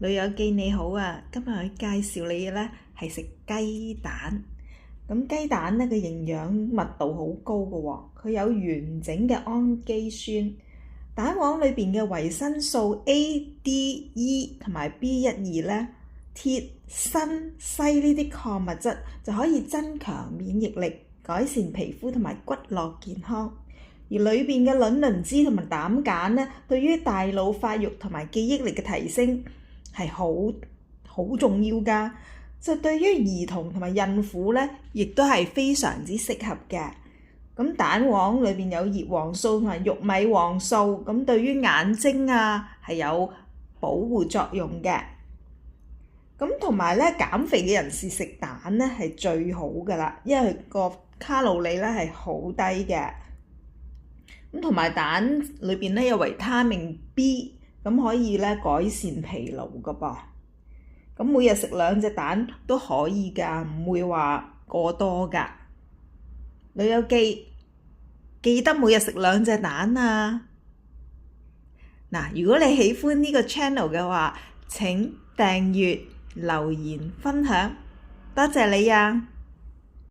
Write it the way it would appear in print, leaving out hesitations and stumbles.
老友記你好啊，今日我介紹你嘅呢係食雞蛋。咁雞蛋呢個營養密度好高嘅喎，佢有完整嘅氨基酸，蛋黃裏邊嘅維生素 A、D、E 同埋 B12呢，鐵、鋅、硒呢啲礦物質就可以增強免疫力，改善皮膚同埋骨骼健康。而裏邊嘅卵磷脂同埋膽鹼呢，對於大腦發育同埋記憶力嘅提升係好重要㗎。就對於兒童同埋孕婦呢，亦都係非常之適合嘅。咁蛋黃裏邊有葉黃素同埋玉米黃素，咁對於眼睛係有保護作用嘅。咁同埋咧，減肥嘅人士食蛋呢係最好㗎啦，因為個卡路里咧係好低嘅。咁同埋蛋裏邊咧有維他命 B， 咁可以咧改善疲勞㗎噃。咁每日食2隻蛋都可以㗎，唔會話過多㗎。老友記得每日食2隻蛋啊！嗱，如果你喜歡呢個 channel 嘅話，請訂閱、留言、分享，多謝你啊！